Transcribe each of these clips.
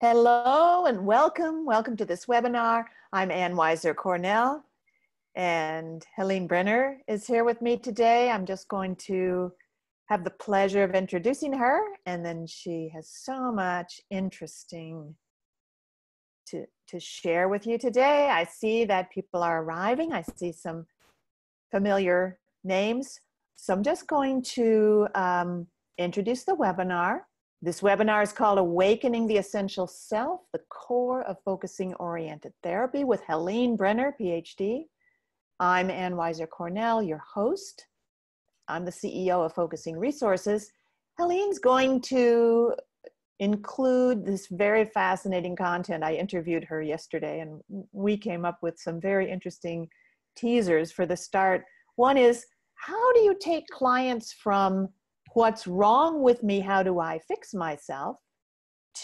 Hello and welcome. Welcome to this webinar. I'm Weiser, Cornell, and Helene Brenner is here with me today. I'm just going to have the pleasure of introducing her, and then she has so much interesting to share with you today. I see that people are arriving. I see some familiar names. So I'm just going to introduce the webinar. This webinar is called Awakening the Essential Self, the Core of Focusing-Oriented Therapy with Helene Brenner PhD. I'm Ann Weiser Cornell, your host. I'm the CEO of Focusing Resources. Helene's going to include this very fascinating content. I interviewed her yesterday and we came up with some very interesting teasers for the start. One is, how do you take clients from what's wrong with me, how do I fix myself,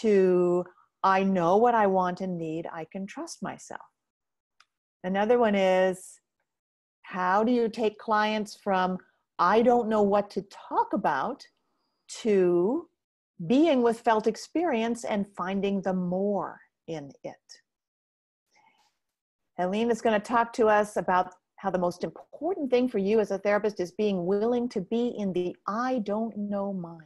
to I know what I want and need, I can trust myself. Another one is, how do you take clients from I don't know what to talk about to being with felt experience and finding the more in it. Helene is going to talk to us about how the most important thing for you as a therapist is being willing to be in the I don't know mind,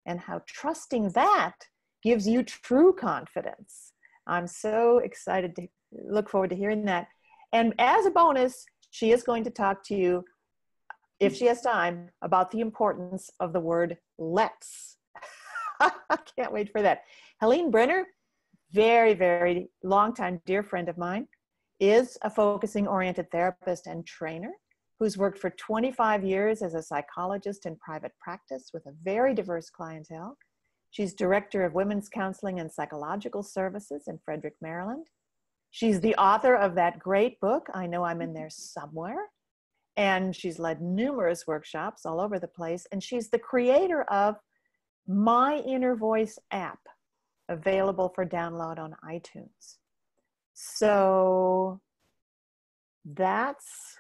and how trusting that gives you true confidence. I'm so excited to look forward to hearing that. And as a bonus, she is going to talk to you, if she has time, about the importance of the word let's. I can't wait for that. Helene Brenner, very, very long-time dear friend of mine, is a focusing-oriented therapist and trainer who's worked for 25 years as a psychologist in private practice with a very diverse clientele. She's director of women's counseling and psychological services in Frederick, Maryland. She's the author of that great book, I Know I'm in There Somewhere, and she's led numerous workshops all over the place, and she's the creator of My Inner Voice app, available for download on iTunes. So that's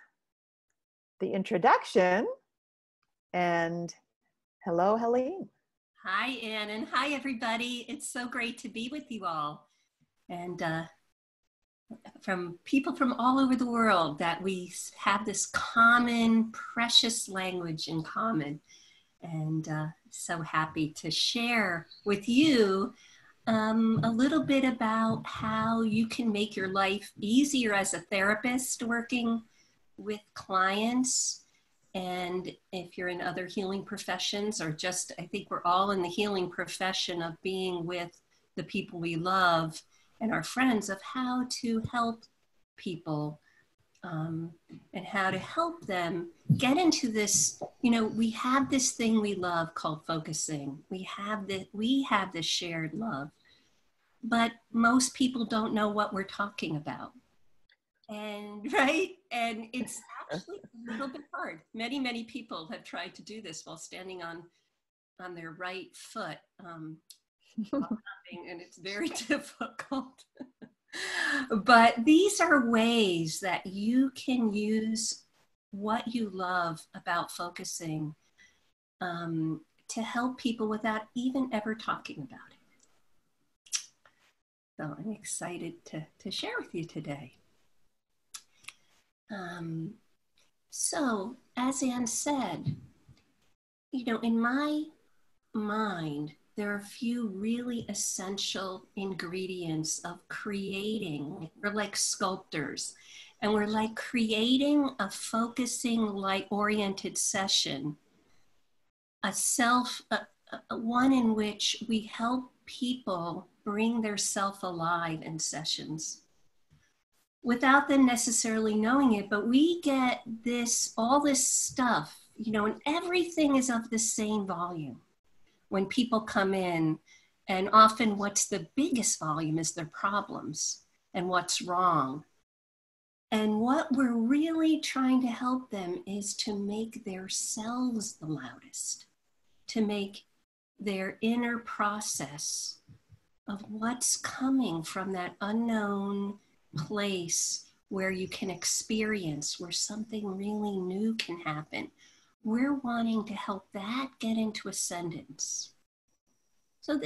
the introduction. And hello, Helene. Hi, Ann, and hi, everybody. It's so great to be with you all. And from people from all over the world, that we have this common, precious language in common. And so happy to share with you a little bit about how you can make your life easier as a therapist working with clients. And if you're in other healing professions, or just, I think we're all in the healing profession of being with the people we love and our friends, of how to help people and how to help them get into this. You know, we have this thing we love called focusing. We have this shared love, but most people don't know what we're talking about. And right, and it's actually a little bit hard. Many people have tried to do this while standing on their right foot, and it's very difficult. But these are ways that you can use what you love about focusing to help people without even ever talking about it. So I'm excited to share with you today. So as Ann said, you know, in my mind, there are a few really essential ingredients of creating. We're like sculptors, and we're like creating a focusing, light-oriented session, one in which we help people bring their self alive in sessions without them necessarily knowing it. But we get all this stuff, you know, and everything is of the same volume when people come in, and often what's the biggest volume is their problems and what's wrong. And what we're really trying to help them is to make their selves the loudest, to make their inner process of what's coming from that unknown place where you can experience, where something really new can happen. We're wanting to help that get into ascendance. So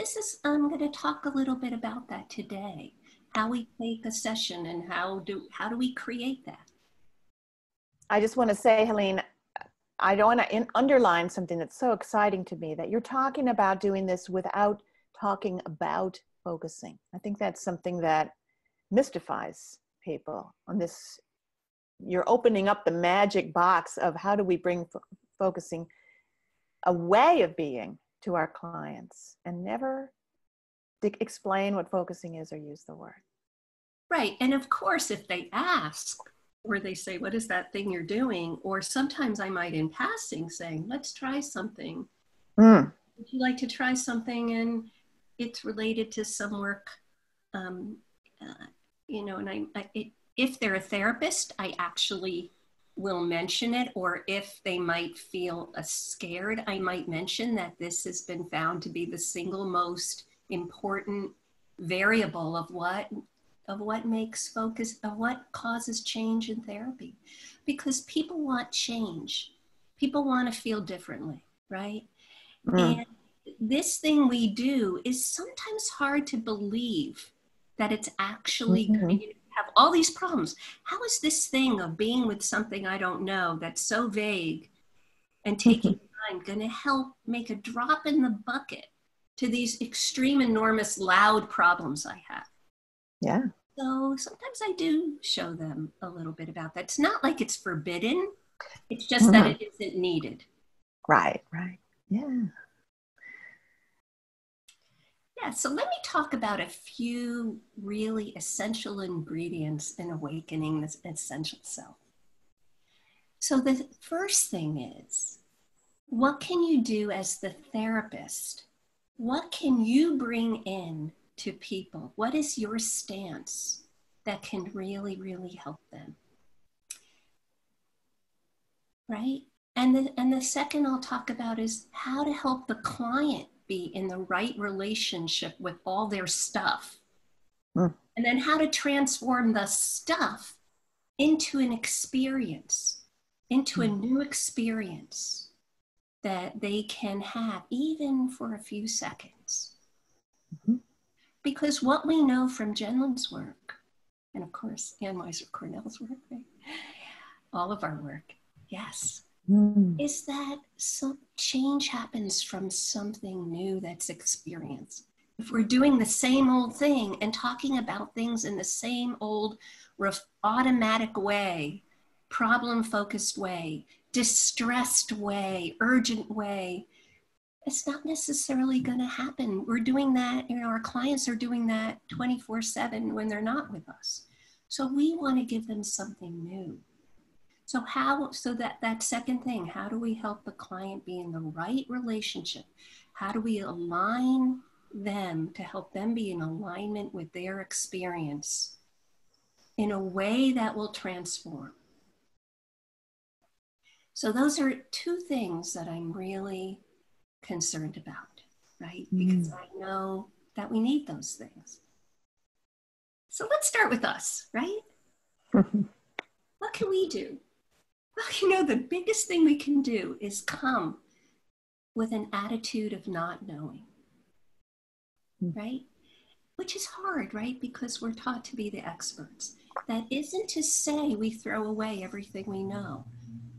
I'm going to talk a little bit about that today, how we take a session and how do we create that. I just want to say, Helene, I don't want to underline something that's so exciting to me, that you're talking about doing this without talking about focusing. I think that's something that mystifies people on this. You're opening up the magic box of how do we bring focusing, a way of being, to our clients, and never explain what focusing is or use the word. Right. And of course, if they ask, or they say, what is that thing you're doing? Or sometimes I might in passing saying, let's try something. Would you like to try something? And it's related to some work, you know, and if they're a therapist, I actually will mention it. Or if they might feel scared, I might mention that this has been found to be the single most important variable of what makes focus, of what causes change in therapy. Because people want change. People want to feel differently, right? And this thing we do is sometimes hard to believe that it's actually going to have all these problems. How is this thing of being with something I don't know that's so vague and taking time going to help make a drop in the bucket to these extreme, enormous, loud problems I have? Yeah. So sometimes I do show them a little bit about that. It's not like it's forbidden. It's just that it isn't needed. Right, right. Yeah. Yeah, so let me talk about a few really essential ingredients in awakening this essential self. So the first thing is, what can you do as the therapist? What can you bring in to people? What is your stance that can really, really help them? Right? And the second I'll talk about is how to help the client be in the right relationship with all their stuff. And then how to transform the stuff into an experience, into a new experience that they can have even for a few seconds. Because what we know from Jenlen's work, and of course, Weiser Cornell's work, right? All of our work, yes, is that some change happens from something new that's experienced. If we're doing the same old thing and talking about things in the same old automatic way, problem-focused way, distressed way, urgent way, it's not necessarily going to happen. We're doing that, you know, our clients are doing that 24/7 when they're not with us. So we want to give them something new. So that second thing, how do we help the client be in the right relationship? How do we align them to help them be in alignment with their experience in a way that will transform? So those are two things that I'm really concerned about, right? Because I know that we need those things. So let's start with us, right? What can we do? Well, you know, the biggest thing we can do is come with an attitude of not knowing, right? Which is hard, right? Because we're taught to be the experts. That isn't to say we throw away everything we know.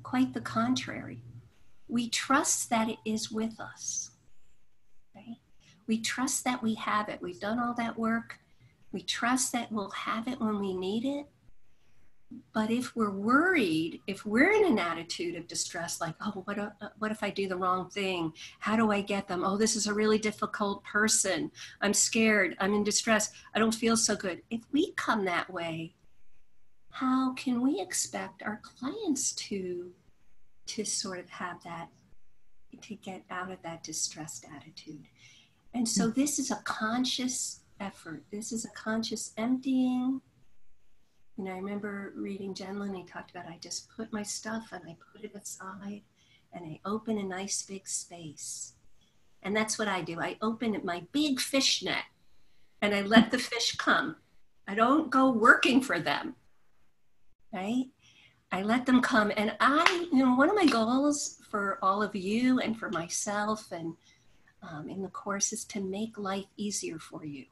Quite the contrary. We trust that it is with us, right? We trust that we have it. We've done all that work. We trust that we'll have it when we need it. But if we're worried, if we're in an attitude of distress, like, oh, what if I do the wrong thing? How do I get them? Oh, this is a really difficult person. I'm scared. I'm in distress. I don't feel so good. If we come that way, how can we expect our clients to sort of have that, to get out of that distressed attitude? And so this is a conscious effort. This is a conscious emptying. And I remember reading Jenlen, he talked about, I just put my stuff and I put it aside and I open a nice big space. And that's what I do. I open my big fish net and I let the fish come. I don't go working for them, right? I let them come. And one of my goals for all of you and for myself and in the course is to make life easier for you,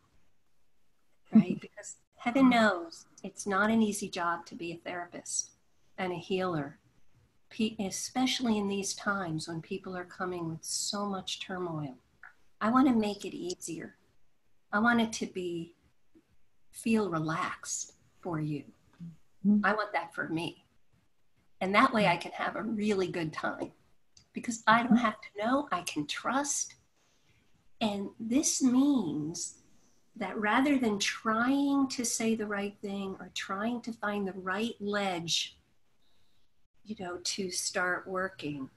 right? Because heaven knows it's not an easy job to be a therapist and a healer, especially in these times when people are coming with so much turmoil. I want to make it easier. I want it to feel relaxed for you. I want that for me. And that way I can have a really good time because I don't have to know, I can trust. And this means that rather than trying to say the right thing or trying to find the right ledge, to start working,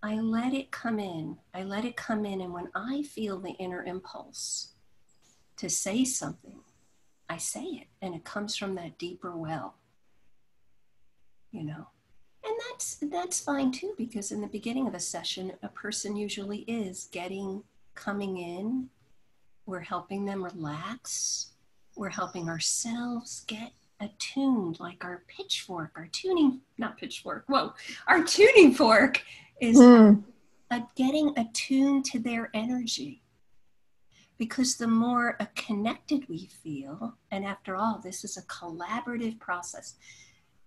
I let it come in. I let it come in. And when I feel the inner impulse to say something, I say it. And it comes from that deeper well, And that's fine too, because in the beginning of a session, a person usually is coming in. We're helping them relax. We're helping ourselves get attuned, like our tuning fork is getting attuned to their energy. Because the more connected we feel, and after all, this is a collaborative process.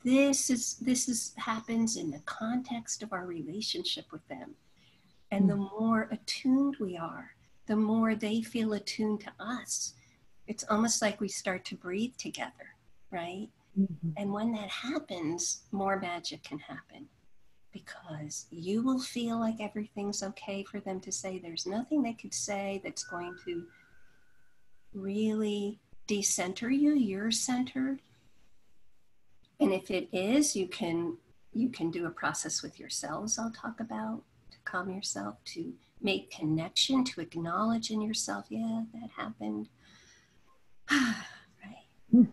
This happens in the context of our relationship with them. And the more attuned we are, the more they feel attuned to us. It's almost like we start to breathe together, right? Mm-hmm. And when that happens, more magic can happen, because you will feel like everything's okay for them to say. There's nothing they could say that's going to really decenter you. You're centered. And if it is, you can do a process with yourselves I'll talk about, to calm yourself, to make connection, to acknowledge in yourself, yeah, that happened. Right. Mm.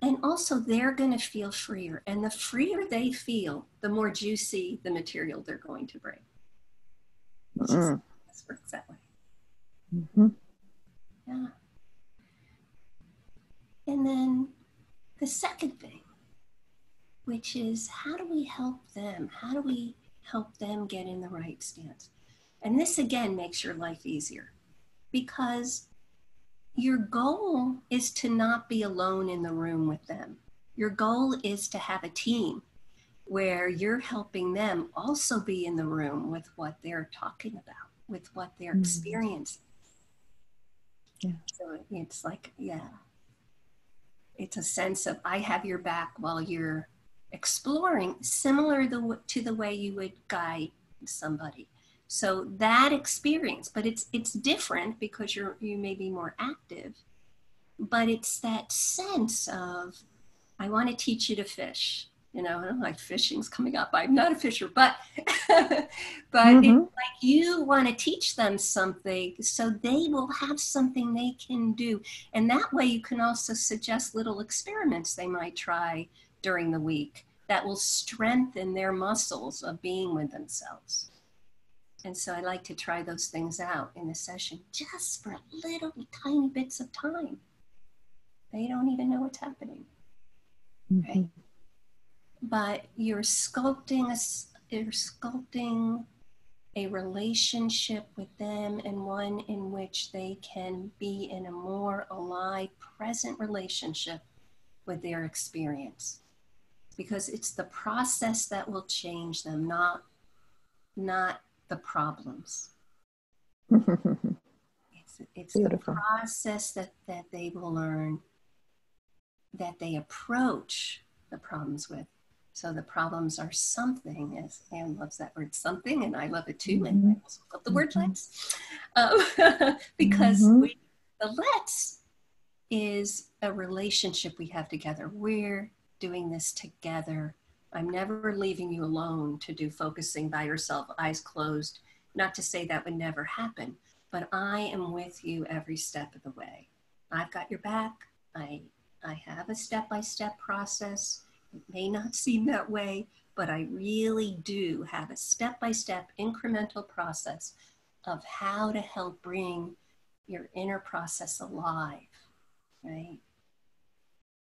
And also they're going to feel freer. And the freer they feel, the more juicy the material they're going to bring. This works that way. Mm-hmm. Yeah. And then the second thing, which is, how do we help them? How do we help them get in the right stance? And this again makes your life easier, because your goal is to not be alone in the room with them. Your goal is to have a team where you're helping them also be in the room with what they're talking about, with what they're experiencing. Yeah. So it's like, it's a sense of, I have your back while you're exploring, similar to the way you would guide somebody. So that experience, but it's different because you may be more active, but it's that sense of, I want to teach you to fish. Like fishing's coming up. I'm not a fisher, but it's like you want to teach them something so they will have something they can do. And that way you can also suggest little experiments they might try during the week that will strengthen their muscles of being with themselves. And so I like to try those things out in the session, just for little tiny bits of time. They don't even know what's happening, right? But you're sculpting a relationship with them, and one in which they can be in a more alive, present relationship with their experience. Because it's the process that will change them, not the problems. It's the process that they will learn, that they approach the problems with. So the problems are something, as Anne loves that word, something, and I love it too, and I also love the word let's, because the let's is a relationship we have together. We're doing this together. I'm never leaving you alone to do focusing by yourself, eyes closed. Not to say that would never happen, but I am with you every step of the way. I've got your back. I have a step-by-step process. It may not seem that way, but I really do have a step-by-step incremental process of how to help bring your inner process alive, right?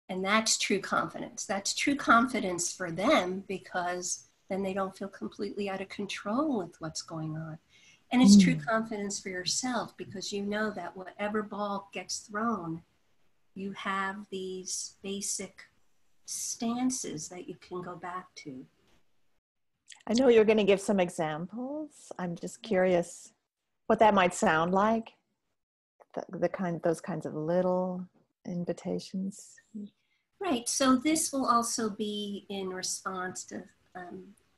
And that's true confidence. That's true confidence for them, because then they don't feel completely out of control with what's going on. And it's true confidence for yourself, because you know that whatever ball gets thrown, you have these basic stances that you can go back to. I know you're going to give some examples. I'm just curious what that might sound like. Those kinds of little invitations. Right. So this will also be in response to a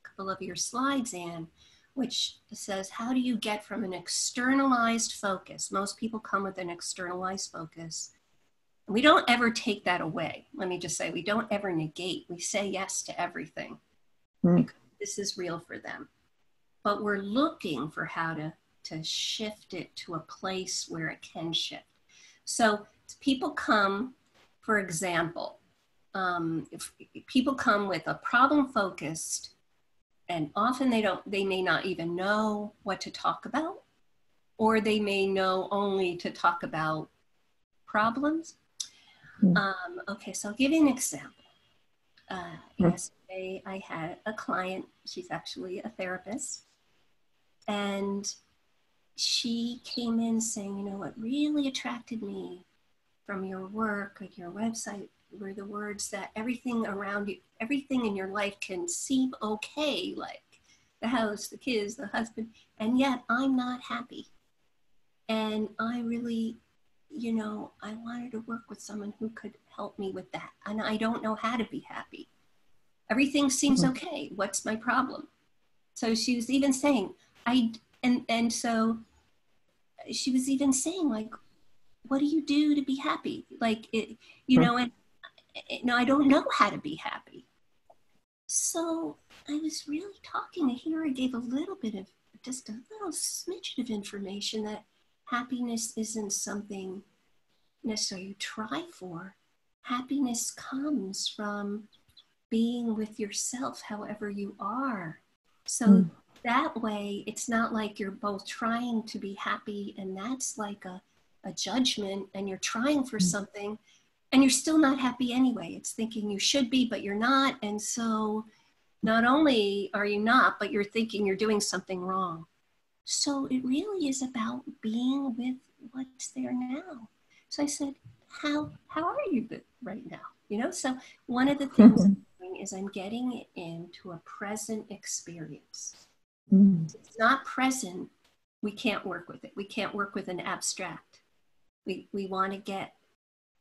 couple of your slides, Anne, which says, how do you get from an externalized focus? Most people come with an externalized focus. We don't ever take that away. Let me just say, we don't ever negate. We say yes to everything because this is real for them. But we're looking for how to shift it to a place where it can shift. So people come, for example, if people come with a problem focused, and often they may not even know what to talk about, or they may know only to talk about problems. Okay, so I'll give you an example. Yesterday I had a client, she's actually a therapist, and she came in saying, you know, what really attracted me from your work and your website were the words that everything around you, everything in your life can seem okay, like the house, the kids, the husband, and yet I'm not happy. And I really, you know, I wanted to work with someone who could help me with that. And I don't know how to be happy. Everything seems okay. What's my problem? So she was even saying, so she was even saying, like, what do you do to be happy? Like, it, you know, and no, I don't know how to be happy. So I was really talking to her. I gave a little bit of, just a little smidgen of information that happiness isn't something necessarily you try for. Happiness comes from being with yourself however you are. So that way, it's not like you're both trying to be happy and that's like a judgment, and you're trying for something and you're still not happy anyway. It's thinking you should be, but you're not. And so not only are you not, but you're thinking you're doing something wrong. So it really is about being with what's there now. So I said, how are you right now? You know, so one of the things I'm doing is I'm getting it into a present experience. If it's not present, we can't work with it. We can't work with an abstract. We want to get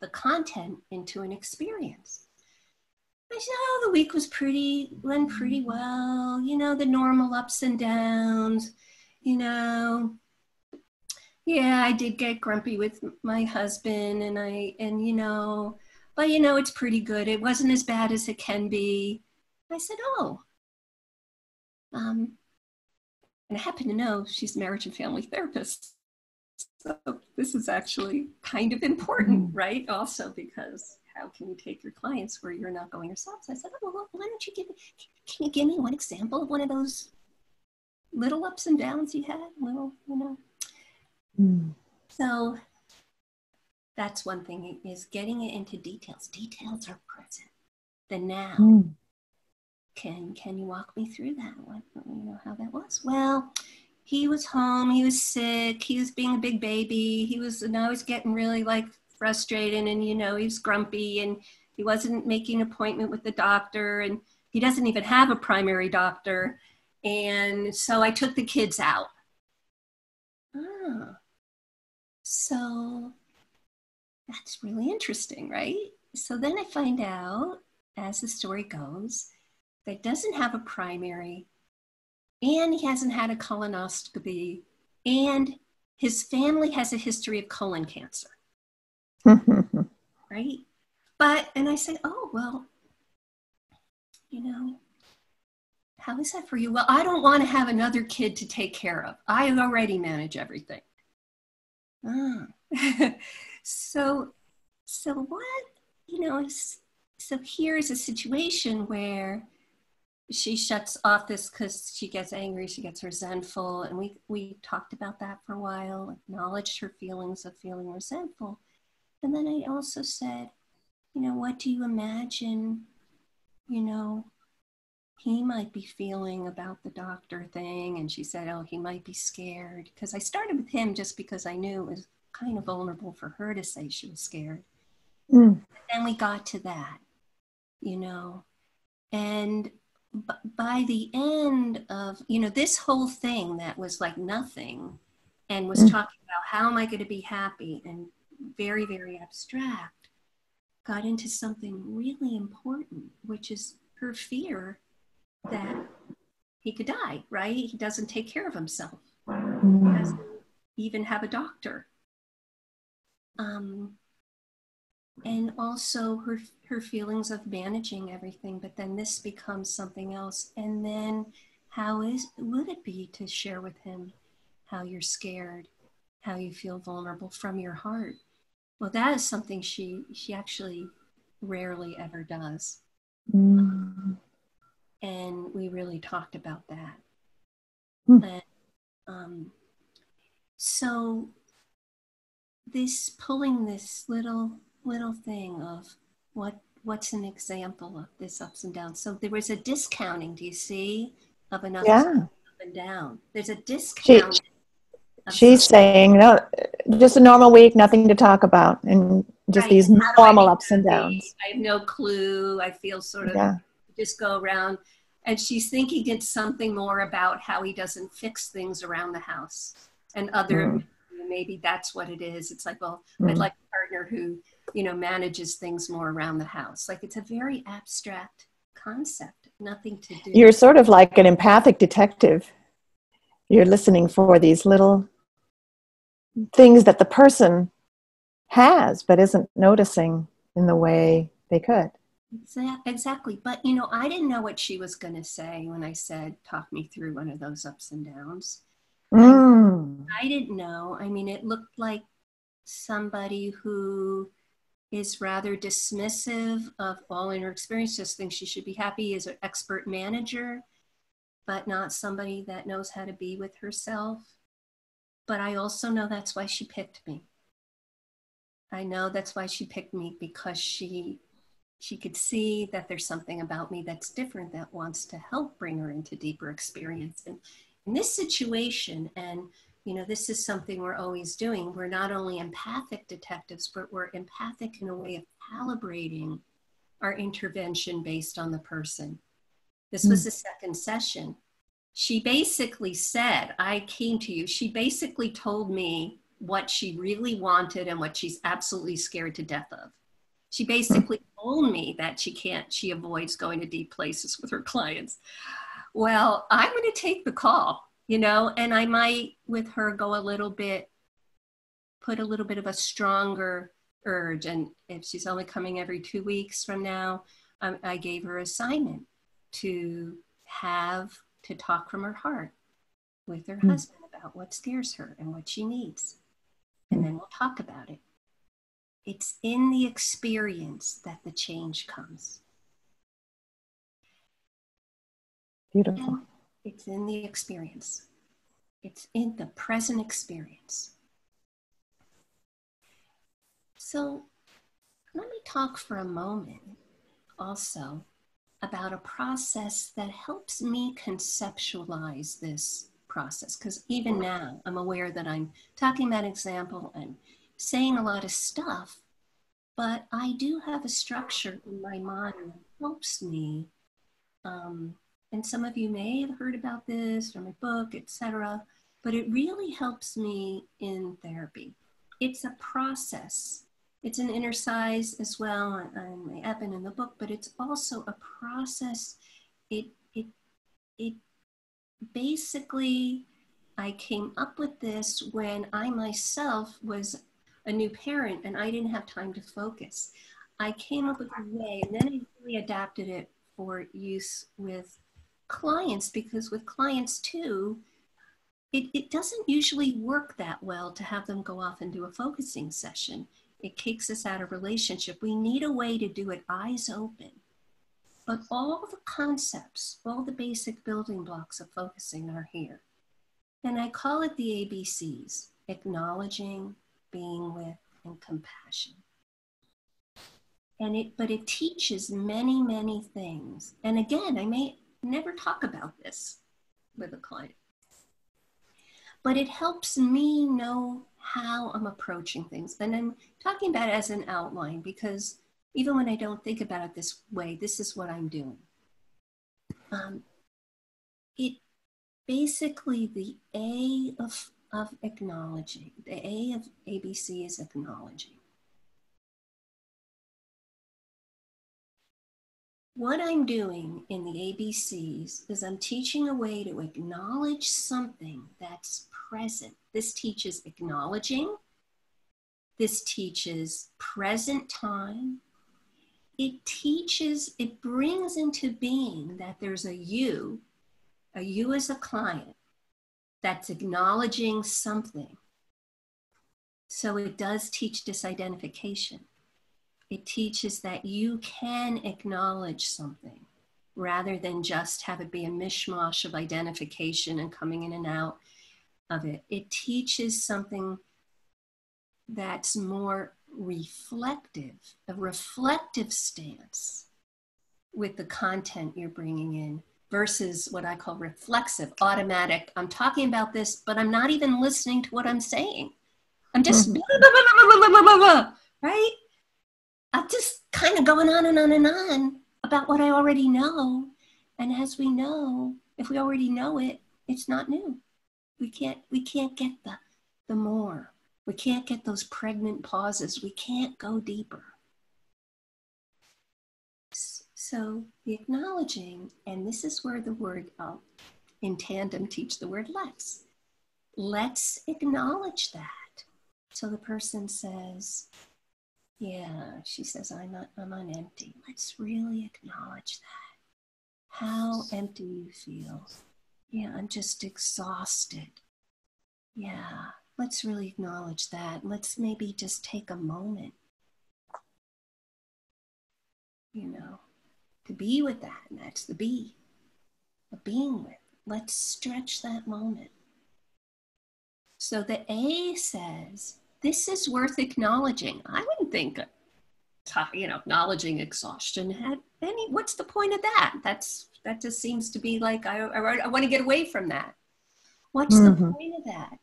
the content into an experience. I said, oh, the week went pretty well. You know, the normal ups and downs, you know. Yeah, I did get grumpy with my husband and you know, but you know, it's pretty good. It wasn't as bad as it can be. I said, oh, and I happen to know she's a marriage and family therapist. So this is actually kind of important, right? Also, because how can you take your clients where you're not going yourself? So I said, oh, well, why don't you can you give me one example of one of those little ups and downs you had? Little, you know. So that's one thing, is getting it into details. Details are present. The now. Can you walk me through that? What, you know, how that was? Well, he was home, he was sick, he was being a big baby, and I was getting really like frustrated, and you know, he was grumpy, and he wasn't making an appointment with the doctor, and he doesn't even have a primary doctor. And so I took the kids out. So that's really interesting, right? So then I find out, as the story goes, that doesn't have a primary, and he hasn't had a colonoscopy, and his family has a history of colon cancer. Right? And I say, oh, well, you know, how is that for you? Well, I don't want to have another kid to take care of. I already manage everything. So what, you know, so here's a situation where she shuts off this because she gets angry, she gets resentful. And we talked about that for a while, acknowledged her feelings of feeling resentful. And then I also said, you know, what do you imagine, you know, he might be feeling about the doctor thing. And she said, oh, he might be scared. Because I started with him just because I knew it was kind of vulnerable for her to say she was scared. Mm. But then we got to that, you know, and by the end of, you know, this whole thing that was like nothing and was talking about how am I going to be happy and very, very abstract, got into something really important, which is her fear that he could die, right? He doesn't take care of himself. He doesn't even have a doctor. And also her feelings of managing everything, but then this becomes something else. And then would it be to share with him how you're scared, how you feel vulnerable from your heart? Well, that is something she actually rarely ever does. And we really talked about that. And so this pulling this little thing of what's an example of this ups and downs. So there was a discounting, do you see, of an up and down. There's a discount. She's saying, no, just a normal week, nothing to talk about, and just these normal ups and downs. I have no clue. I feel sort of just go around. And she's thinking it's something more about how he doesn't fix things around the house. And maybe that's what it is. It's like, well, I'd like a partner who, you know, manages things more around the house. Like it's a very abstract concept, nothing to do. You're sort of like an empathic detective. You're listening for these little things that the person has but isn't noticing in the way they could. Exactly. But, you know, I didn't know what she was going to say when I said, talk me through one of those ups and downs. I didn't know. I mean, it looked like somebody who is rather dismissive of all inner experience, just thinks she should be happy, is an expert manager, but not somebody that knows how to be with herself. But I also know that's why she picked me. I know that's why she picked me, because she could see that there's something about me that's different that wants to help bring her into deeper experience. And in this situation, and you know, this is something we're always doing. We're not only empathic detectives, but we're empathic in a way of calibrating our intervention based on the person. This was the second session. She basically said, I came to you. She basically told me what she really wanted and what she's absolutely scared to death of. She basically told me that she avoids going to deep places with her clients. Well, I'm going to take the call, you know, and I might with her go a little bit, put a little bit of a stronger urge. And if she's only coming every 2 weeks from now, I gave her assignment to talk from her heart with her husband about what scares her and what she needs. And then we'll talk about it. It's in the experience that the change comes. Beautiful. And it's in the experience. It's in the present experience. So let me talk for a moment also about a process that helps me conceptualize this process. Because even now, I'm aware that I'm talking about example and saying a lot of stuff, but I do have a structure in my mind that helps me. And some of you may have heard about this from my book, etc., but it really helps me in therapy. It's a process. It's an inner size as well on my app and in the book, but it's also a process. It basically, I came up with this when I myself was a new parent and I didn't have time to focus. I came up with a way, and then I really adapted it for use with clients, because with clients too, it doesn't usually work that well to have them go off and do a focusing session. It kicks us out of relationship. We need a way to do it eyes open. But all the concepts, all the basic building blocks of focusing are here. And I call it the ABCs: acknowledging, being with, and compassion. And but it teaches many, many things. And again, I may never talk about this with a client. But it helps me know how I'm approaching things. And I'm talking about it as an outline because even when I don't think about it this way, this is what I'm doing. It basically, the A of acknowledging, the A of ABC is acknowledging. What I'm doing in the ABCs is I'm teaching a way to acknowledge something that's present. This teaches acknowledging. This teaches present time. It teaches, it brings into being that there's a you as a client that's acknowledging something. So it does teach disidentification. It teaches that you can acknowledge something rather than just have it be a mishmash of identification and coming in and out of it. It teaches something that's more reflective, a reflective stance with the content you're bringing in versus what I call reflexive, automatic. I'm talking about this, but I'm not even listening to what I'm saying. I'm just blah, blah, blah, blah, blah, blah, blah, blah, right? I'm just kind of going on and on and on about what I already know. And as we know, if we already know it, it's not new. We can't get the more. We can't get those pregnant pauses. We can't go deeper. So the acknowledging, and this is where the word in tandem teach the word let's. Let's acknowledge that. So the person says, yeah, she says, I'm on empty. Let's really acknowledge that. How empty you feel. Yeah, I'm just exhausted. Yeah, let's really acknowledge that. Let's maybe just take a moment, to be with that. And that's the be, a being with. Let's stretch that moment. So the A says, this is worth acknowledging. I wouldn't think, acknowledging exhaustion had any, what's the point of that? That just seems to be like, I want to get away from that. What's the point of that?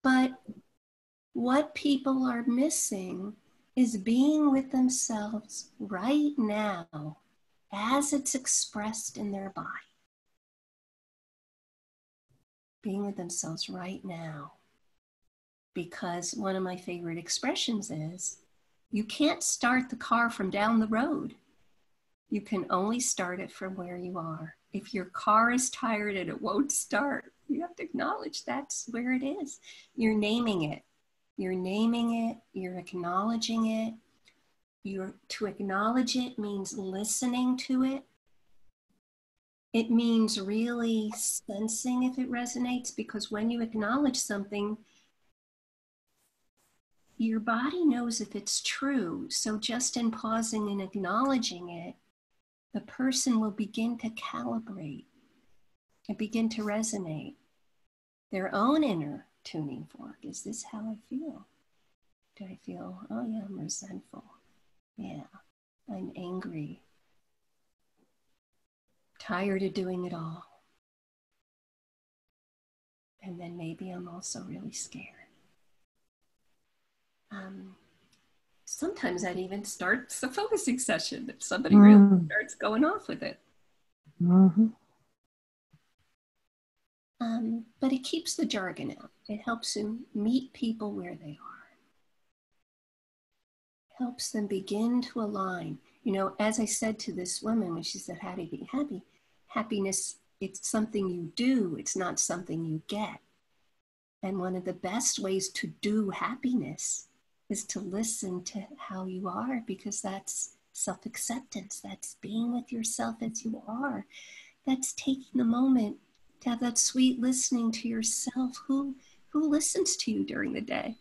But what people are missing is being with themselves right now as it's expressed in their body. Being with themselves right now. Because one of my favorite expressions is, you can't start the car from down the road. You can only start it from where you are. If your car is tired and it won't start, you have to acknowledge that's where it is. You're naming it. You're naming it. You're acknowledging it. To acknowledge it means listening to it. It means really sensing if it resonates, because when you acknowledge something, your body knows if it's true. So just in pausing and acknowledging it, the person will begin to calibrate and begin to resonate their own inner tuning fork. Is this how I feel? Do I feel, oh yeah, I'm resentful. Yeah, I'm angry. Tired of doing it all. And then maybe I'm also really scared. Sometimes that even starts a focusing session if somebody really starts going off with it. But it keeps the jargon out. It helps them meet people where they are. Helps them begin to align. As I said to this woman when she said, how do you be happy? Happiness, it's something you do. It's not something you get. And one of the best ways to do happiness is to listen to how you are, because that's self-acceptance. That's being with yourself as you are. That's taking the moment to have that sweet listening to yourself. Who listens to you during the day?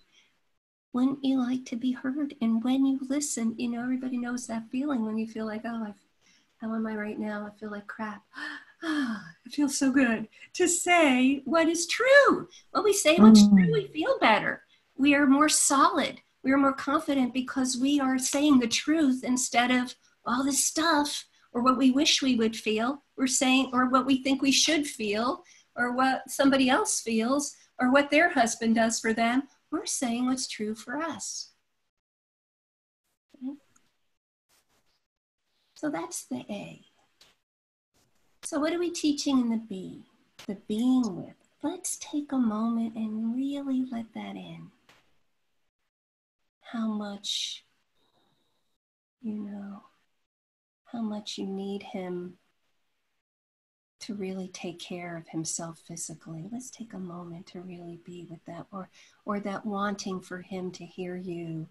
Wouldn't you like to be heard? And when you listen, everybody knows that feeling when you feel like, oh, how am I right now? I feel like crap. It feels so good to say what is true. When we say what's true, we feel better. We are more solid. We are more confident because we are saying the truth instead of all this stuff or what we wish we would feel. we're saying, or what we think we should feel, or what somebody else feels, or what their husband does for them. We're saying what's true for us. Okay? So that's the A. So what are we teaching in the B? The being with. Let's take a moment and really let that in. How much, how much you need him to really take care of himself physically. Let's take a moment to really be with that, or that wanting for him to hear you,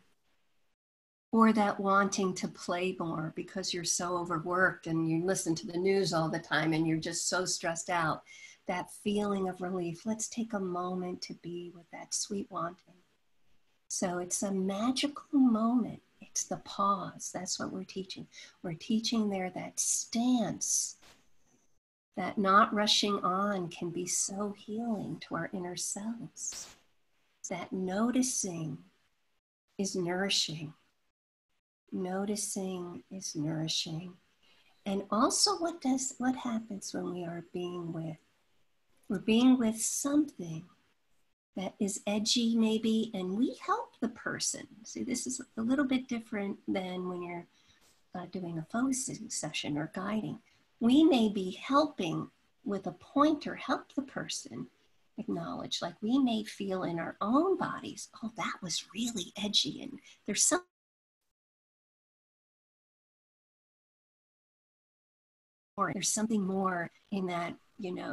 or that wanting to play more because you're so overworked and you listen to the news all the time and you're just so stressed out. That feeling of relief. Let's take a moment to be with that sweet wanting. So it's a magical moment. It's the pause. That's what we're teaching. We're teaching there that stance, that not rushing on can be so healing to our inner selves. That noticing is nourishing. Noticing is nourishing. And also what happens when we are being with? We're being with something that is edgy maybe, and we help the person. See, this is a little bit different than when you're doing a focusing session or guiding. We may be helping with a pointer, help the person acknowledge, like we may feel in our own bodies, oh, that was really edgy, and there's something more in that,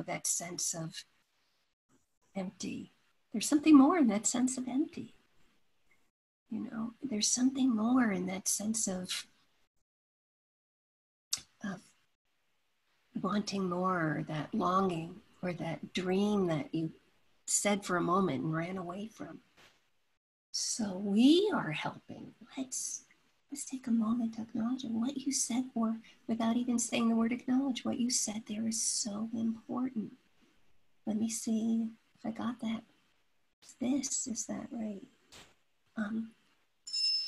that sense of empty. There's something more in that sense of empty. There's something more in that sense of wanting more, or that longing, or that dream that you said for a moment and ran away from. So we are helping. Let's take a moment to acknowledge what you said, or without even saying the word acknowledge, what you said there is so important. Let me see if I got that. Is that right?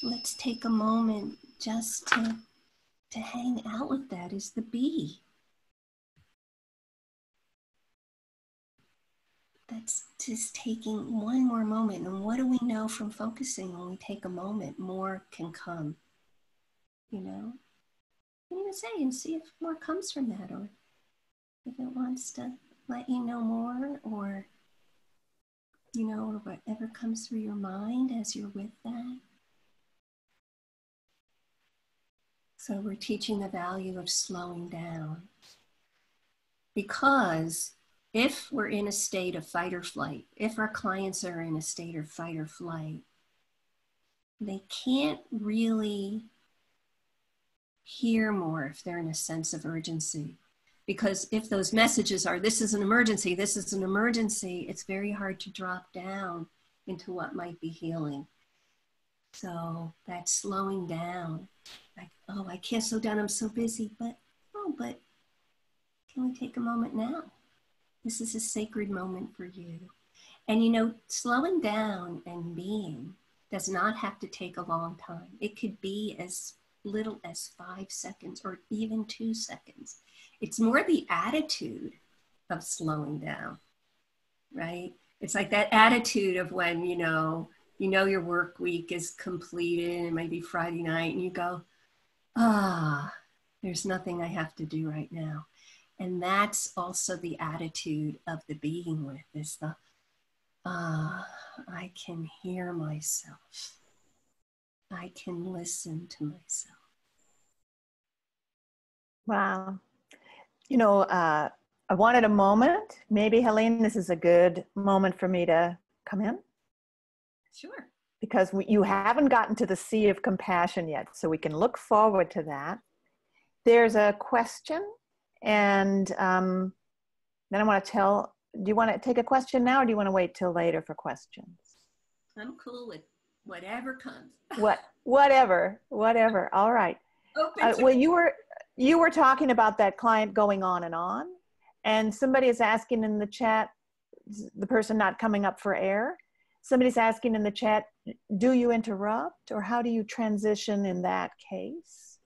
Let's take a moment just to hang out with that is the B. That's just taking one more moment. And what do we know from focusing? When we take a moment, more can come. You can say and see if more comes from that, or if it wants to let you know more, or or whatever comes through your mind as you're with that. So we're teaching the value of slowing down, because if we're in a state of fight or flight, if our clients are in a state of fight or flight, they can't really hear more if they're in a sense of urgency. Because if those messages are, this is an emergency, it's very hard to drop down into what might be healing. So that's slowing down. Like, oh, I can't slow down, I'm so busy. But can we take a moment now? This is a sacred moment for you. And slowing down and being does not have to take a long time. It could be as little as 5 seconds or even 2 seconds. It's more the attitude of slowing down, right? It's like that attitude of when, your work week is completed and it might be Friday night and you go, there's nothing I have to do right now. And that's also the attitude of the being with, is the, I can hear myself. I can listen to myself. Wow. I wanted a moment. Maybe, Helene, this is a good moment for me to come in. Sure. Because you haven't gotten to the sea of compassion yet, so we can look forward to that. There's a question, and then I want to do you want to take a question now, or do you want to wait till later for questions? I'm cool with whatever comes. Whatever. All right. Well, you were talking about that client going on, and somebody is asking in the chat, the person not coming up for air, somebody's asking in the chat, do you interrupt, or how do you transition in that case?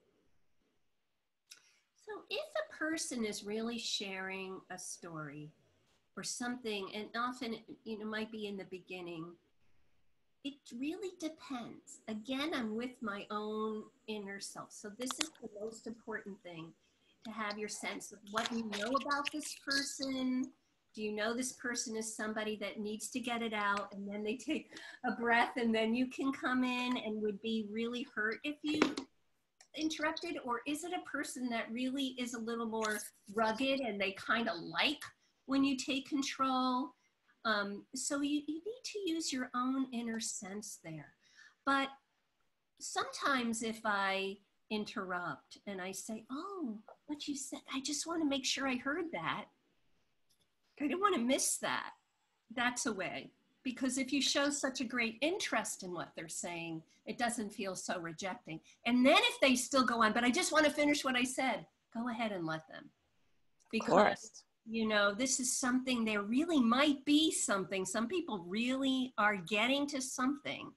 So if a person is really sharing a story or something, and often, you know, might be in the beginning, it really depends. Again, I'm with my own inner self. So this is the most important thing, to have your sense of what you know about this person. Do you know this person is somebody that needs to get it out, and then they take a breath, and then you can come in and would be really hurt if you interrupted? Or is it a person that really is a little more rugged and they kind of like when you take control? So you need to use your own inner sense there. But sometimes if I interrupt and I say, oh, what you said, I just want to make sure I heard that. I don't want to miss that. That's a way. Because if you show such a great interest in what they're saying, it doesn't feel so rejecting. And then if they still go on, but I just want to finish what I said, go ahead and let them. Because, you know, this is something, there really might be something. Some people really are getting to something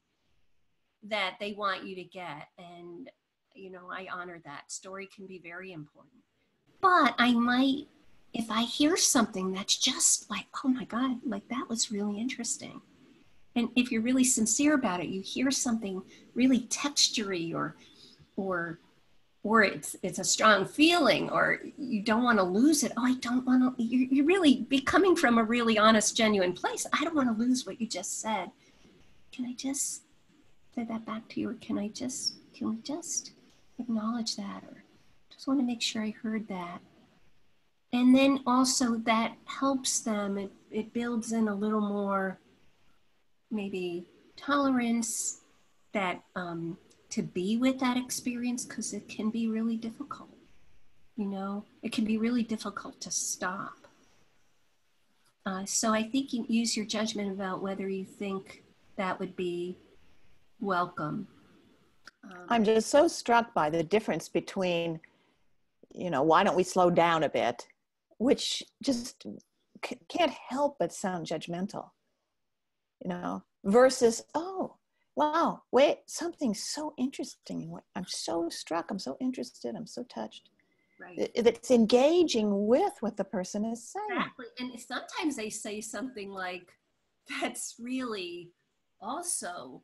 that they want you to get. And, you know, I honor that. Story can be very important. But I might, if I hear something that's just like, oh my God, like that was really interesting. And if you're really sincere about it, you hear something really textury, or it's a strong feeling, or you don't want to lose it. Oh, I don't want to, you're really be coming from a really honest, genuine place. I don't want to lose what you just said. Can I just say that back to you? Or can we just acknowledge that? Or just want to make sure I heard that. And then also that helps them, it builds in a little more maybe tolerance that to be with that experience, because it can be really difficult. You know, it can be really difficult to stop. So I think you use your judgment about whether you think that would be welcome. I'm just so struck by the difference between, you know, why don't we slow down a bit, which just can't help but sound judgmental, you know, versus, oh, wow, wait, something so interesting. I'm so struck, I'm so interested, I'm so touched. Right. It's engaging with what the person is saying. Exactly. And sometimes they say something like, that's really also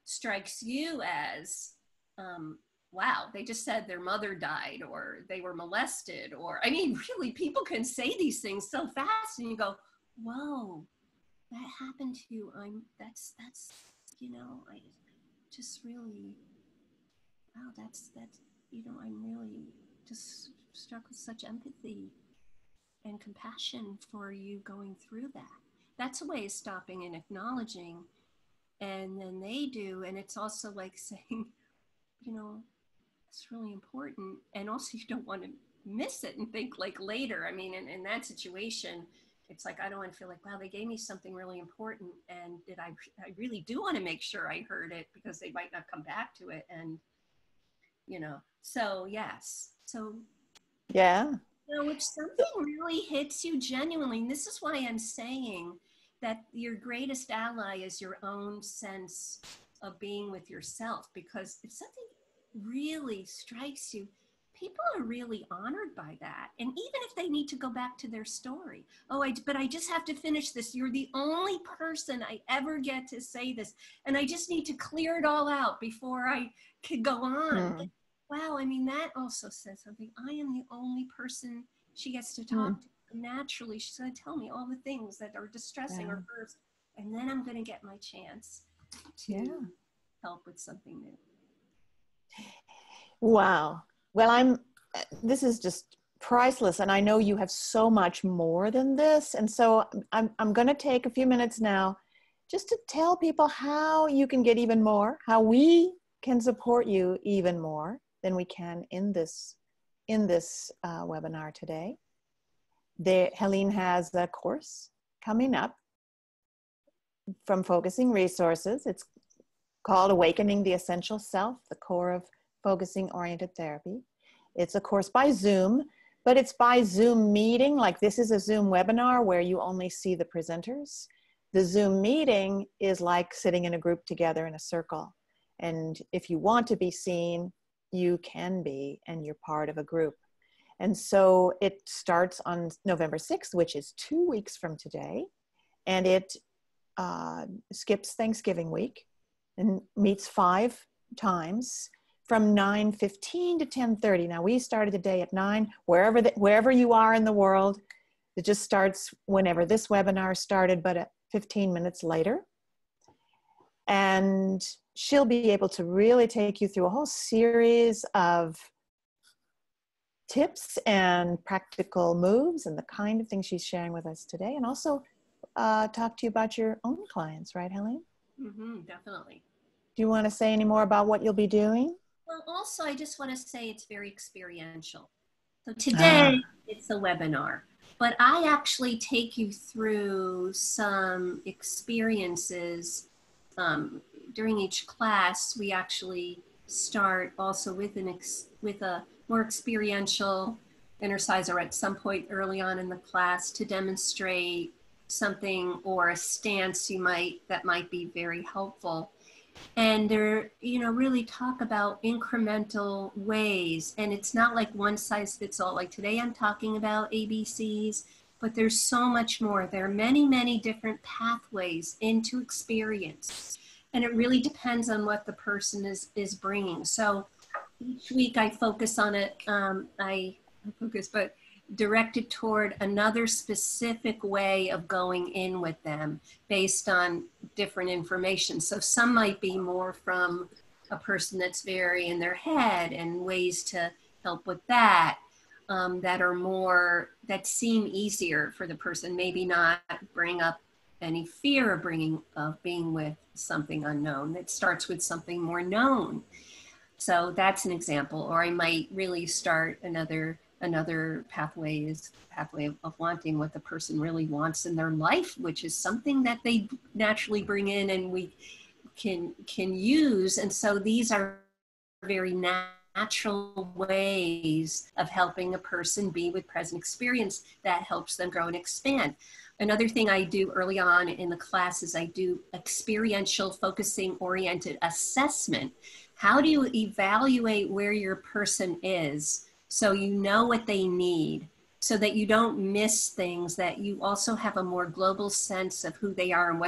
strikes you as, wow, they just said their mother died, or they were molested, or, I mean, really, people can say these things so fast, and you go, whoa, that happened to you. That's, you know, I just really, wow, that's, you know, I'm really just struck with such empathy and compassion for you going through that. That's a way of stopping and acknowledging. And then they do, and it's also like saying, you know, it's really important. And also you don't want to miss it and think like later. I mean, in that situation, it's like, I don't want to feel like, wow, they gave me something really important. And I really do want to make sure I heard it, because they might not come back to it. And, you know, so yes. So, yeah. you know, if something really hits you genuinely, and this is why I'm saying that your greatest ally is your own sense of being with yourself, because if something really strikes you, people are really honored by that. And even if they need to go back to their story, oh, but I just have to finish this. You're the only person I ever get to say this, and I just need to clear it all out before I could go on. Wow, I mean, that also says something. I am the only person she gets to talk to. Naturally, she's going to tell me all the things that are distressing her first, and then I'm going to get my chance to help with something new. Wow. Well, this is just priceless. And I know you have so much more than this. And so I'm going to take a few minutes now just to tell people how you can get even more, how we can support you even more than we can in this webinar today. Helene has a course coming up from Focusing Resources. It's called Awakening the Essential Self, the Core of Focusing Oriented Therapy. It's a course by Zoom, but it's by Zoom meeting. Like, this is a Zoom webinar where you only see the presenters. The Zoom meeting is like sitting in a group together in a circle. And if you want to be seen, you can be, and you're part of a group. And so it starts on November 6th, which is 2 weeks from today. And it skips Thanksgiving week and meets 5 times from 9:15 to 10:30. Now we started the day at 9, wherever you are in the world. It just starts whenever this webinar started, but at 15 minutes later. And she'll be able to really take you through a whole series of tips and practical moves and the kind of things she's sharing with us today, and also talk to you about your own clients, right, Helene? Definitely. Do you want to say any more about what you'll be doing? Well, also, I just want to say it's very experiential. So today, it's a webinar, but I actually take you through some experiences. During each class, we actually start also with a more experiential exercise, or at some point early on in the class, to demonstrate something or a stance that might be very helpful. And they're, really talk about incremental ways. And it's not like one size fits all. Like today I'm talking about ABCs, but there's so much more. There are many, many different pathways into experience. And it really depends on what the person is bringing. So each week I focus on it. But directed toward another specific way of going in with them based on different information. So some might be more from a person that's very in their head, and ways to help with that, that seem easier for the person, maybe not bring up any fear of being with something unknown. It starts with something more known. So that's an example. Or I might really start another pathway of wanting what the person really wants in their life, which is something that they naturally bring in and we can use. And so these are very natural ways of helping a person be with present experience that helps them grow and expand. Another thing I do early on in the class is I do experiential focusing oriented assessment. How do you evaluate where your person is, so you know what they need, so that you don't miss things, that you also have a more global sense of who they are and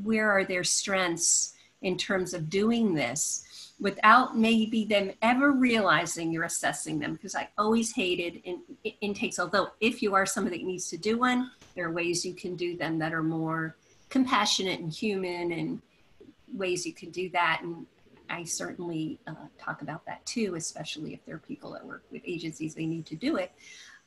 where are their strengths in terms of doing this, without maybe them ever realizing you're assessing them. Because I always hated intakes, although if you are somebody that needs to do one, there are ways you can do them that are more compassionate and human, and ways you can do that. And I certainly talk about that too, especially if there are people that work with agencies, they need to do it.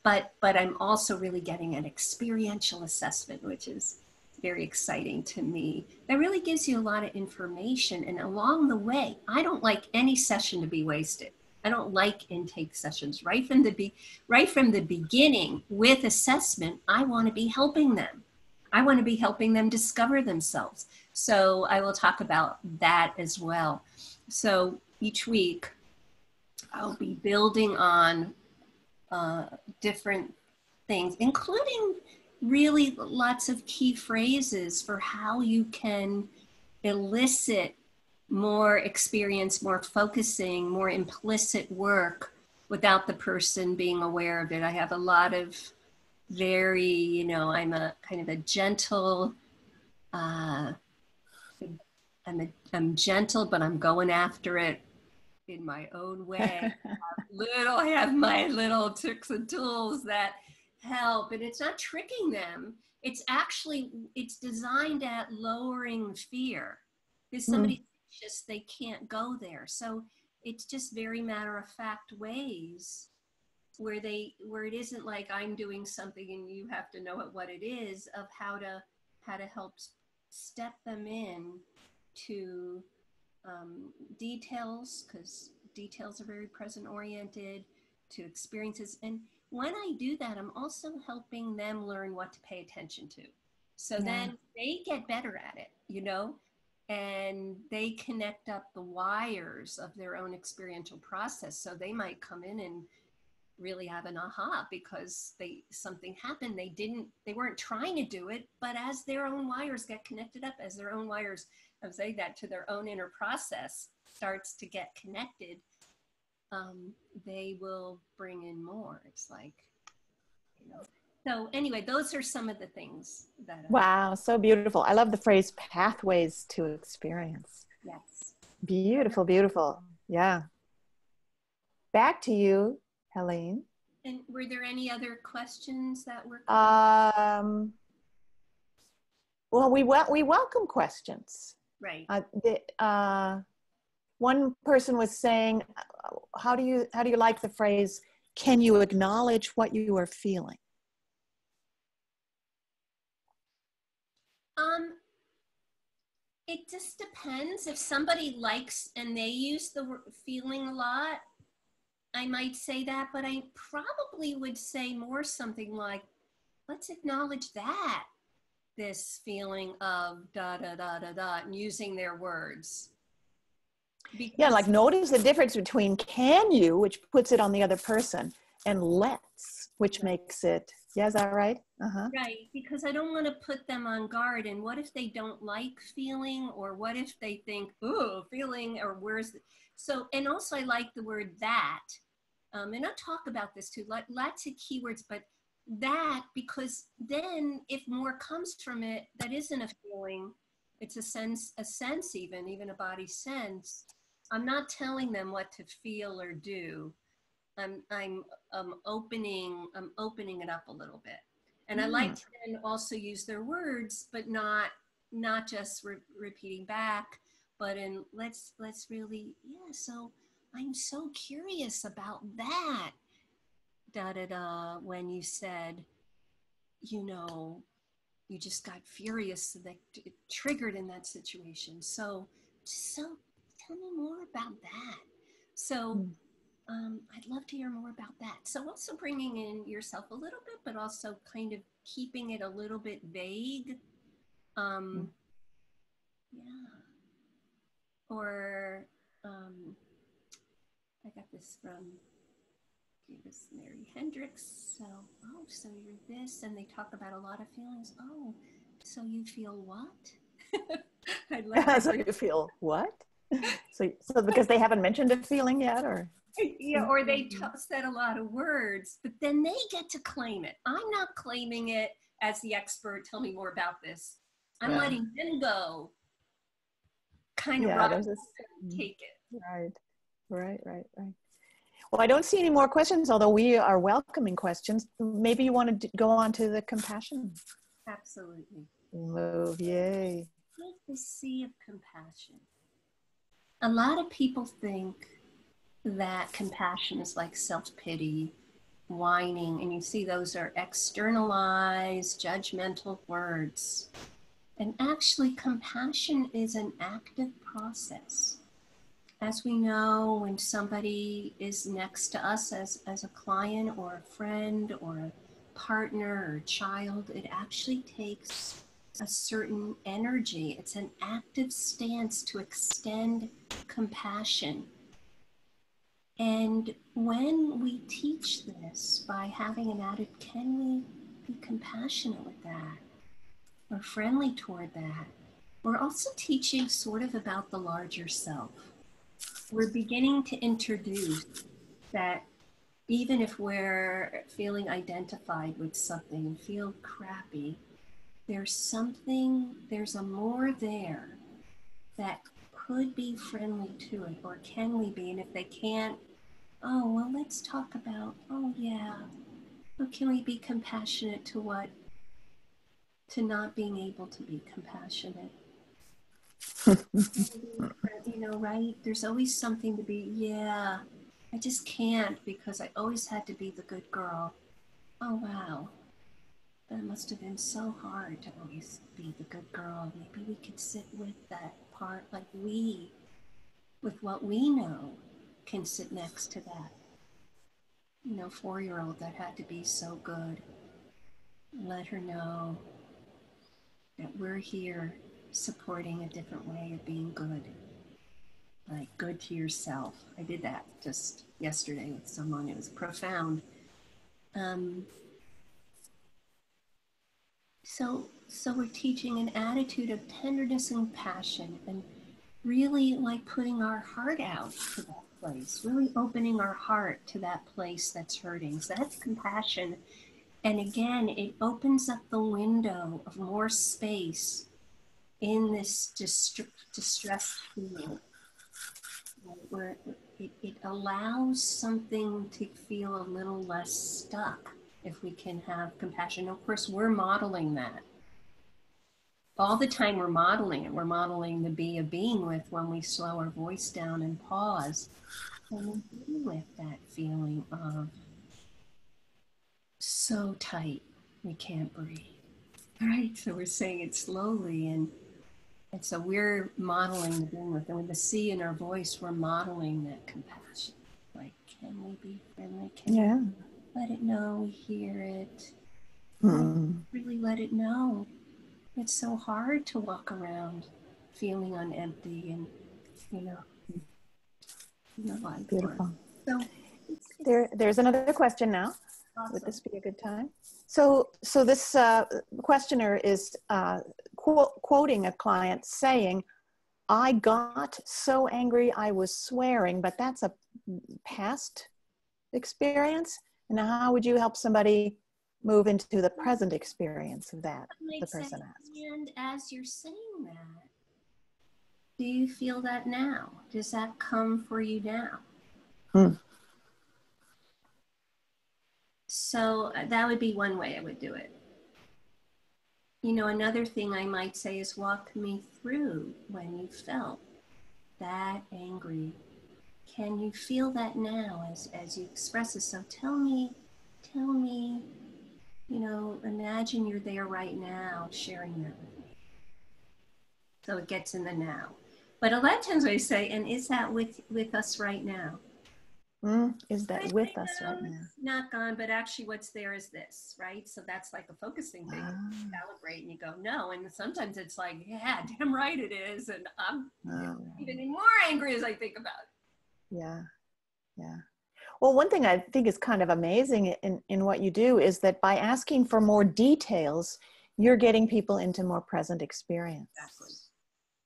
But I'm also really getting an experiential assessment, which is very exciting to me. That really gives you a lot of information. And along the way, I don't like any session to be wasted. I don't like intake sessions. Right from the beginning with assessment, I want to be helping them. I want to be helping them discover themselves. So I will talk about that as well. So each week I'll be building on different things, including really lots of key phrases for how you can elicit more experience, more focusing, more implicit work without the person being aware of it. I have a lot of very, I'm a kind of a gentle, I'm gentle, but I'm going after it in my own way. I have my little tricks and tools that help, and it's not tricking them. It's designed at lowering fear. If somebody's anxious, they can't go there. So it's just very matter of fact ways where it isn't like I'm doing something and you have to know what it is, of how to help step them in to details, because details are very present oriented, to experiences. And when I do that, I'm also helping them learn what to pay attention to. So then they get better at it, and they connect up the wires of their own experiential process. So they might come in and really have an aha because something happened. They weren't trying to do it, but as their own wires get connected up, as their own wires, I'm saying that, to their own inner process starts to get connected, they will bring in more. It's like, so anyway, those are some of the things that wow, so beautiful. I love the phrase pathways to experience. yes, Beautiful, beautiful. Yeah. Back to you, Helene. and were there any other questions that were well, we welcome questions. right? One person was saying, how do you like the phrase, can you acknowledge what you are feeling? It just depends. If somebody likes and they use the word feeling a lot, I might say that, but I probably would say more something like, let's acknowledge that, this feeling of da da da da da, and using their words. Because, yeah, like notice the difference between can you, which puts it on the other person, and let's, which right. makes it, yeah, is that right? Right, because I don't want to put them on guard. And what if they don't like feeling, or what if they think, oh, feeling, or where's, so, and also I like the word that, and I'll talk about this too, lots of keywords, but that, because then if more comes from it, that isn't a feeling, it's a sense even a body sense. I'm not telling them what to feel or do. I'm opening it up a little bit. And I like to then also use their words, but not just repeating back, but in let's really, yeah, so I'm so curious about that, da da da, when you said, you just got furious, that it triggered in that situation. So tell me more about that. So I'd love to hear more about that. So also bringing in yourself a little bit, but also kind of keeping it a little bit vague. Yeah. Or I got this from Mary Hendricks. So, oh, so you're this, and they talk about a lot of feelings. Oh, so you feel what? I love that. So you feel what? So because they haven't mentioned a feeling yet, or? Yeah, or they said a lot of words, but then they get to claim it. I'm not claiming it as the expert. Tell me more about this. I'm letting them go. Kind of take it. Right. Well, I don't see any more questions, although we are welcoming questions. Maybe you want to go on to the compassion. Absolutely. Move, yay. Like the sea of compassion. A lot of people think that compassion is like self-pity, whining, and you see those are externalized, judgmental words. And actually, compassion is an active process. As we know, when somebody is next to us as a client or a friend or a partner or a child, it actually takes a certain energy. It's an active stance to extend compassion. And when we teach this by having an attitude, can we be compassionate with that or friendly toward that? We're also teaching sort of about the larger self. We're beginning to introduce that even if we're feeling identified with something and feel crappy, there's a more there that could be friendly to it, or can we be? And if they can't, oh, well, let's talk about, oh yeah, well, can we be compassionate to not being able to be compassionate? Right? There's always something to be, yeah, I just can't because I always had to be the good girl. Oh, wow. That must have been so hard to always be the good girl. Maybe we could sit with that part, like with what we know, can sit next to that 4-year-old that had to be so good. Let her know that we're here supporting a different way of being good. Like good to yourself. I did that just yesterday with someone. It was profound. So we're teaching an attitude of tenderness and passion, and really like putting our heart out to that place, really opening our heart to that place that's hurting. So that's compassion. And again, it opens up the window of more space in this distress feeling, where it allows something to feel a little less stuck if we can have compassion. Of course, we're modeling that. All the time we're modeling it. We're modeling the be a being with when we slow our voice down and pause. And we be with that feeling of so tight, we can't breathe. All right, so we're saying it slowly, and so we're modeling the being with, and with the C in our voice, we're modeling that compassion. Like, can we be friendly? Can we let it know we hear it? Really let it know. It's so hard to walk around feeling on empty and, like Beautiful. So there's another question now. Awesome. Would this be a good time? So this questioner is quoting a client saying, I got so angry I was swearing, but that's a past experience. And how would you help somebody move into the present experience of that? The person asks. And as you're saying that, do you feel that now? Does that come for you now? So that would be one way I would do it. Another thing I might say is walk me through when you felt that angry. Can you feel that now as you express it? So tell me, imagine you're there right now sharing that with me. So it gets in the now. But a lot of times I say, and is that with us right now? Is that with us right now? Not gone, but actually what's there is this, right? So that's like a focusing thing. You calibrate and you go, no. And sometimes it's like, yeah, damn right it is. And I'm even more angry as I think about it. Yeah. Well, one thing I think is kind of amazing in what you do is that by asking for more details, you're getting people into more present experience. Exactly.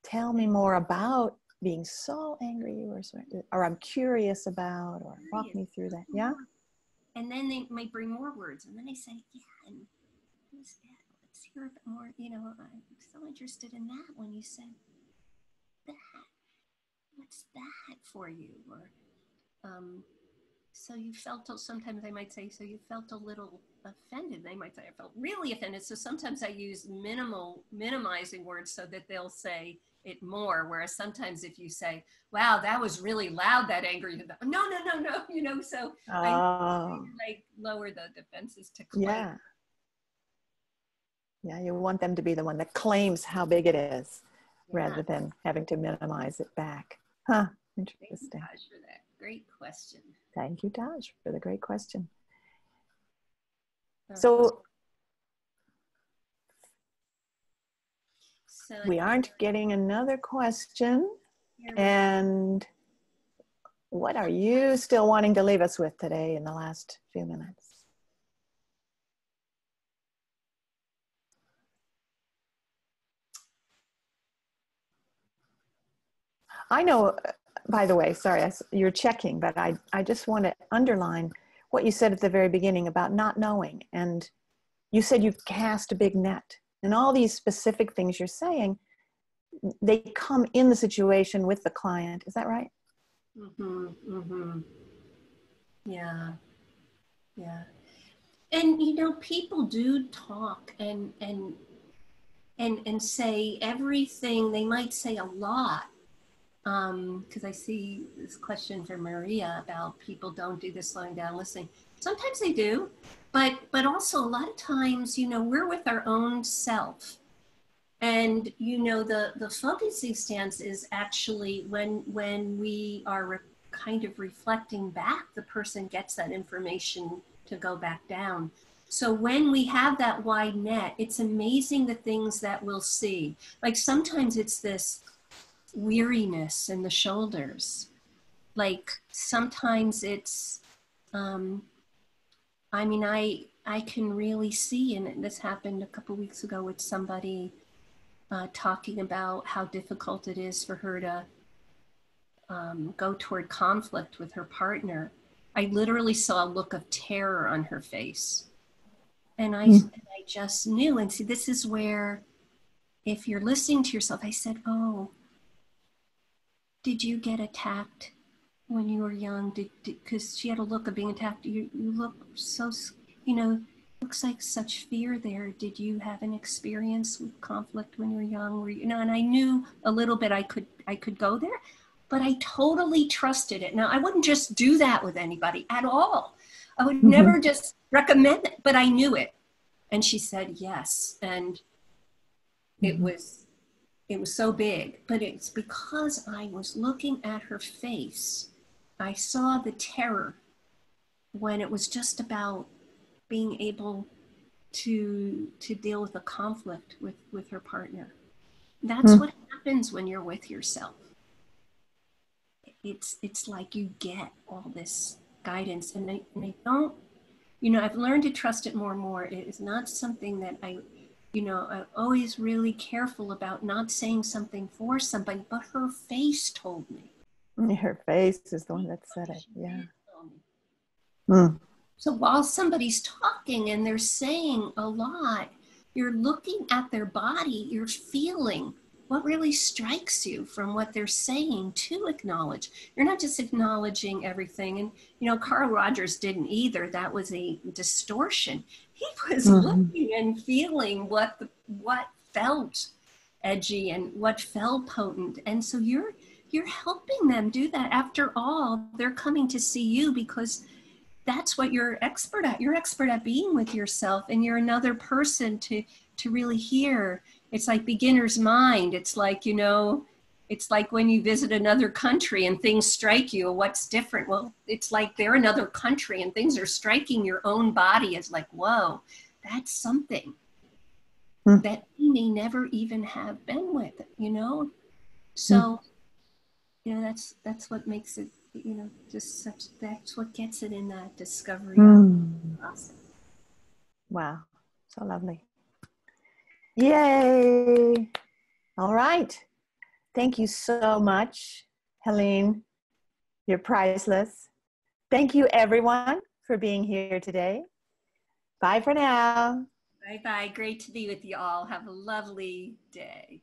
Tell me more about being so angry you were swearing, or I'm curious about, or walk me through that. Yeah. And then they might bring more words, and then I say, yeah, and let's hear a bit more. I'm so interested in that when you said that. What's that for you? Or so you felt. Sometimes I might say, so you felt a little offended. They might say, I felt really offended. So sometimes I use minimizing words so that they'll say it more, whereas sometimes if you say, wow, that was really loud, that anger, no, so I like lower the defenses to claim. Yeah, you want them to be the one that claims how big it is rather than having to minimize it back. Interesting. Thank you, Taj, for that great question. Thank you, Taj, for the great question. So we aren't getting another question. And what are you still wanting to leave us with today in the last few minutes? I know, by the way, sorry, you're checking, but I just want to underline what you said at the very beginning about not knowing. And you said you cast a big net. And all these specific things you're saying, they come in the situation with the client. Is that right? Yeah. And people do talk and say everything. They might say a lot. Because I see this question from Maria about people don't do the slowing down listening. Sometimes they do, but also a lot of times, we're with our own self. And, the focusing stance is actually when we are kind of reflecting back, the person gets that information to go back down. So when we have that wide net, it's amazing the things that we'll see. Like sometimes it's this weariness in the shoulders. Like sometimes it's, I can really see, and this happened a couple weeks ago with somebody talking about how difficult it is for her to go toward conflict with her partner, I literally saw a look of terror on her face. And I just knew. And see, this is where, if you're listening to yourself, I said, oh, did you get attacked when you were young? Because she had a look of being attacked. You look so, looks like such fear there. Did you have an experience with conflict when you were young? And I knew a little bit I could go there, but I totally trusted it. Now, I wouldn't just do that with anybody at all. I would never just recommend it, but I knew it. And she said yes. And it was so big, but it's because I was looking at her face. I saw the terror when it was just about being able to deal with a conflict with her partner. That's what happens when you're with yourself. It's like you get all this guidance, and I don't, I've learned to trust it more and more. It is not something that I'm always really careful about not saying something for somebody, but her face told me. Her face is the one that said it, yeah. So while somebody's talking and they're saying a lot, you're looking at their body, you're feeling what really strikes you from what they're saying to acknowledge. You're not just acknowledging everything. And, Carl Rogers didn't either. That was a distortion. He was looking and feeling what felt edgy and what felt potent. And so you're helping them do that. After all, they're coming to see you because that's what you're expert at. You're expert at being with yourself, and you're another person to really hear. It's like beginner's mind. It's like, it's like when you visit another country and things strike you. What's different? Well, it's like they're another country and things are striking your own body as like, whoa, that's something that you may never even have been with, So, that's what makes it, that's what gets it in that discovery process. Wow, so lovely. Yay. All right. Thank you so much, Helene. You're priceless. Thank you, everyone, for being here today. Bye for now. Bye-bye. Great to be with you all. Have a lovely day.